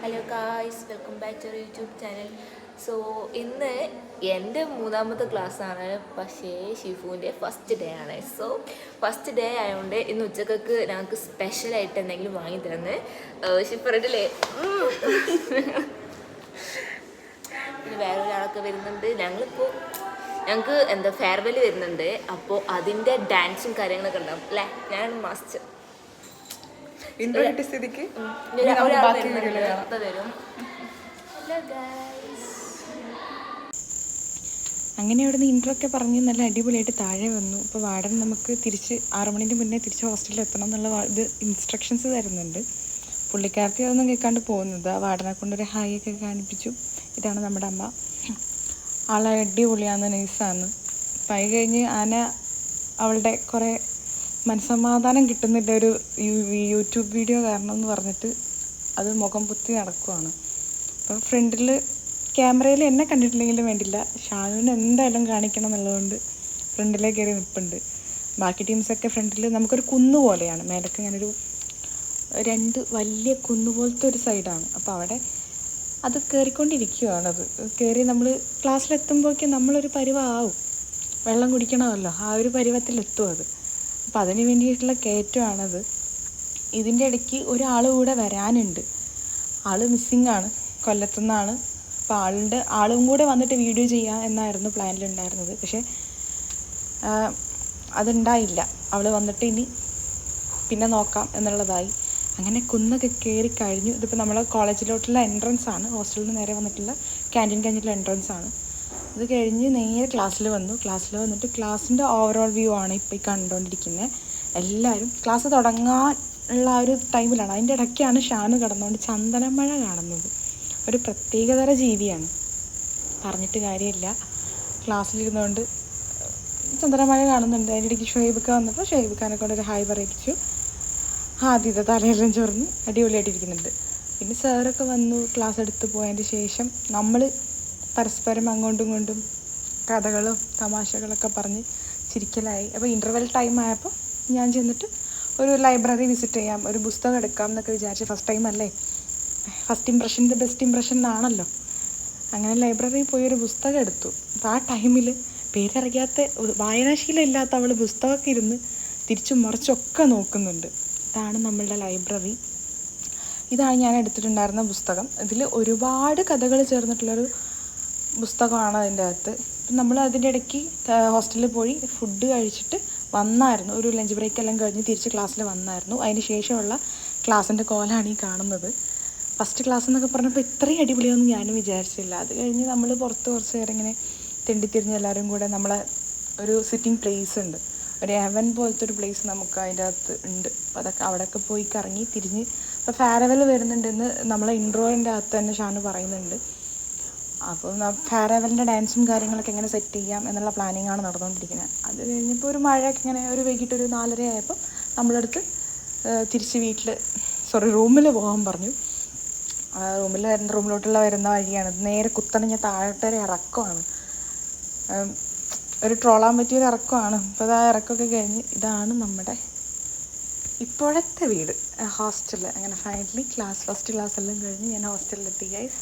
Hello guys, welcome back to YouTube channel. So ഇന്ന് എൻ്റെ മൂന്നാമത്തെ ക്ലാസ്സാണ്, പക്ഷേ ഷിഫുവിൻ്റെ ഫസ്റ്റ് ഡേ ആണ്. സോ ഫസ്റ്റ് ഡേ ആയതുകൊണ്ട് ഇന്ന് ഉച്ചക്കൊക്കെ ഞങ്ങൾക്ക് സ്പെഷ്യലായിട്ട് എന്തെങ്കിലും വാങ്ങി തരുന്നത് ഷിഫ് റെഡില്ലേ? പിന്നെ വേറെ ഒരാളൊക്കെ വരുന്നുണ്ട്. ഞങ്ങൾക്ക് ഫെയർവെൽ വരുന്നുണ്ട്. അപ്പോൾ അതിൻ്റെ ഡാൻസും കാര്യങ്ങളൊക്കെ ഉണ്ടാവും അല്ലേ? ഞാൻ മസ്റ്റ് സ്ഥിതിക്ക് അങ്ങനെ അവിടുന്ന് ഇൻട്രോ ഒക്കെ പറഞ്ഞ് നല്ല അടിപൊളിയായിട്ട് താഴെ വന്നു. ഇപ്പോൾ വാർഡൻ നമുക്ക് തിരിച്ച് 6 മണിൻ്റെ മുന്നേ തിരിച്ച് ഹോസ്റ്റലിൽ എത്തണം എന്നുള്ള ഇത് ഇൻസ്ട്രക്ഷൻസ് തരുന്നുണ്ട്. പുള്ളിക്കാരത്തി അതൊന്നും കേൾക്കാണ്ട് പോകുന്നത്. ആ വാർഡനെ കൊണ്ടൊരു ഹായ് ഒക്കെ കാണിപ്പിച്ചു. ഇതാണ് നമ്മുടെ അമ്മ. ആളെ അടിപൊളിയാണ്, നൈസാണ്. അപ്പം അത് കഴിഞ്ഞ് അവളുടെ കുറേ മനസ്സമാധാനം കിട്ടുന്നില്ല ഒരു യൂട്യൂബ് വീഡിയോ കാരണം എന്ന് പറഞ്ഞിട്ട് അത് മുഖം പുത്തി നടക്കുവാണ്. അപ്പം ഫ്രണ്ടിൽ ക്യാമറയിൽ എന്നെ കണ്ടിട്ടില്ലെങ്കിലും വേണ്ടില്ല, ഷാനുവിന് എന്തായാലും കാണിക്കണം എന്നുള്ളതുകൊണ്ട് ഫ്രണ്ടിലേക്ക് കയറി നിൽപ്പുണ്ട്. ബാക്കി ടീംസൊക്കെ ഫ്രണ്ടിൽ നമുക്കൊരു കുന്നു പോലെയാണ്, മേലക്ക് ഇങ്ങനെ ഒരു 2 വലിയ കുന്നുപോലത്തെ ഒരു സൈഡാണ്. അപ്പോൾ അവിടെ അത് കയറിക്കൊണ്ടിരിക്കുകയാണ്. അത് കയറി നമ്മൾ ക്ലാസ്സിലെത്തുമ്പോഴേക്കും നമ്മളൊരു പരുവമാവും, വെള്ളം കുടിക്കണമല്ലോ, ആ ഒരു പരുവത്തിലെത്തും അത്. അപ്പം അതിന് വേണ്ടിയിട്ടുള്ള കയറ്റമാണത്. ഇതിൻ്റെ ഇടയ്ക്ക് ഒരാൾ കൂടെ വരാനുണ്ട്. ആൾ മിസ്സിങ് ആണ്, കൊല്ലത്തുനിന്നാണ്. അപ്പോൾ ആളും കൂടെ വന്നിട്ട് വീഡിയോ ചെയ്യാം എന്നായിരുന്നു പ്ലാനിലുണ്ടായിരുന്നത്. പക്ഷേ അതുണ്ടായില്ല. അവൾ വന്നിട്ട് ഇനി പിന്നെ നോക്കാം എന്നുള്ളതായി. അങ്ങനെ കുന്നൊക്കെ കയറി കഴിഞ്ഞു. ഇതിപ്പോൾ നമ്മളെ കോളേജിലോട്ടുള്ള എൻട്രൻസ് ആണ്, ഹോസ്റ്റലിൽ നിന്ന് നേരെ വന്നിട്ടുള്ള ക്യാൻറ്റീൻ കഴിഞ്ഞിട്ടുള്ള എൻട്രൻസ് ആണ്. അത് കഴിഞ്ഞ് നേരെ ക്ലാസ്സിൽ വന്നിട്ട് ക്ലാസ്സിൻ്റെ ഓവറോൾ വ്യൂ ആണ് ഇപ്പോൾ ഈ കണ്ടുകൊണ്ടിരിക്കുന്നത്. എല്ലാവരും ക്ലാസ് തുടങ്ങാനുള്ള ആ ഒരു ടൈമിലാണ്, അതിൻ്റെ ഇടയ്ക്കാണ് ഷാനു കിടന്നുകൊണ്ട് ചന്ദനമഴ കാണുന്നത്. ഒരു പ്രത്യേകതര ജീവിയാണ്, പറഞ്ഞിട്ട് കാര്യമില്ല. ക്ലാസ്സിലിരുന്നുകൊണ്ട് ചന്ദനമഴ കാണുന്നുണ്ട്. അതിൻ്റെ ഇടയ്ക്ക് ഷുഹൈബ് ഖാൻ വന്നപ്പോൾ ഷുഹൈബ് ഖാനെ കൊണ്ടൊരു ഹായ് പറയിപ്പിച്ചു. ആദ്യത്തെ തലയെല്ലാം ചൊറിഞ്ഞ് അടിപൊളിയായിട്ടിരിക്കുന്നുണ്ട്. പിന്നെ സാറൊക്കെ വന്നു. ക്ലാസ് എടുത്ത് പോയതിൻ്റെ ശേഷം നമ്മൾ പരസ്പരം അങ്ങോട്ടും ഇങ്ങോട്ടും കഥകളും തമാശകളൊക്കെ പറഞ്ഞ് ചിരിക്കലായി. അപ്പോൾ ഇൻ്റർവെൽ ടൈം ആയപ്പോൾ ഞാൻ ചെന്നിട്ട് ഒരു ലൈബ്രറി വിസിറ്റ് ചെയ്യാം, ഒരു പുസ്തകം എടുക്കാം എന്നൊക്കെ വിചാരിച്ച്. ഫസ്റ്റ് ടൈം അല്ലേ, first impression the best impression ആണല്ലോ. അങ്ങനെ ലൈബ്രറിയിൽ പോയി ഒരു പുസ്തകം എടുത്തു. അപ്പോൾ ആ ടൈമിൽ പേരറിയാത്ത വായനാശീലം ഇല്ലാത്ത അവൾ പുസ്തകമൊക്കെ ഇരുന്ന് തിരിച്ചും മറിച്ചൊക്കെ നോക്കുന്നുണ്ട്. ഇതാണ് നമ്മളുടെ ലൈബ്രറി. ഇതാണ് ഞാൻ എടുത്തിട്ടുണ്ടായിരുന്ന പുസ്തകം. ഇതിൽ ഒരുപാട് കഥകൾ ചേർന്നിട്ടുള്ളൊരു പുസ്തകമാണ് അതിൻ്റെ അകത്ത്. നമ്മൾ അതിൻ്റെ ഇടയ്ക്ക് ഹോസ്റ്റലിൽ പോയി ഫുഡ് കഴിച്ചിട്ട് വന്നായിരുന്നു. ഒരു ലഞ്ച് ബ്രേക്ക് എല്ലാം കഴിഞ്ഞ് തിരിച്ച് ക്ലാസ്സിൽ വന്നായിരുന്നു. അതിന് ശേഷമുള്ള ക്ലാസ്സിൻ്റെ കോലാണ് ഈ കാണുന്നത്. ഫസ്റ്റ് ക്ലാസ് എന്നൊക്കെ പറഞ്ഞപ്പോൾ ഇത്രയും അടിപൊളിയൊന്നും ഞാനും വിചാരിച്ചില്ല. അത് കഴിഞ്ഞ് നമ്മൾ പുറത്ത് കുറച്ച് നേരം ഇങ്ങനെ തെണ്ടിത്തിരിഞ്ഞ് എല്ലാവരും കൂടെ നമ്മളെ ഒരു സിറ്റിംഗ് പ്ലേസ് ഉണ്ട്, ഒരു ഹെവൻ പോലത്തെ ഒരു പ്ലേസ് നമുക്ക് അതിൻ്റെ അകത്ത് ഉണ്ട്. അപ്പോൾ അവിടെയൊക്കെ പോയി കറങ്ങി തിരിഞ്ഞ് ഇപ്പോൾ ഫെയർവെൽ വരുന്നുണ്ടെന്ന് നമ്മളെ ഇൻട്രോൻ്റെ അകത്ത് തന്നെ ഷാനു പറയുന്നുണ്ട്. അപ്പോൾ ഫെയർവെല്ലിൻ്റെ ഡാൻസും കാര്യങ്ങളൊക്കെ എങ്ങനെ സെറ്റ് ചെയ്യാം എന്നുള്ള പ്ലാനിങ്ങാണ് നടന്നുകൊണ്ടിരിക്കുന്നത്. അത് കഴിഞ്ഞപ്പോൾ ഒരു മഴയൊക്കെ ഇങ്ങനെ ഒരു വൈകിട്ട് ഒരു 4:30 ആയപ്പോൾ നമ്മളടുത്ത് തിരിച്ച് റൂമിൽ പോകാൻ പറഞ്ഞു. റൂമിലോട്ടുള്ള വരുന്ന വഴിയാണ്. നേരെ കുത്തണിഞ്ഞ താഴോട്ടൊരു ഇറക്കമാണ്, ഒരു ട്രോളാൻ പറ്റിയൊരു ഇറക്കമാണ്. അപ്പോൾ ആ ഇറക്കമൊക്കെ കഴിഞ്ഞ് ഇതാണ് നമ്മുടെ ഇപ്പോഴത്തെ വീട്, ഹോസ്റ്റൽ. അങ്ങനെ ഫൈനലി ഫസ്റ്റ് ക്ലാസ് എല്ലാം കഴിഞ്ഞ് ഞാൻ ഹോസ്റ്റലിലെത്തി ഗൈസ്.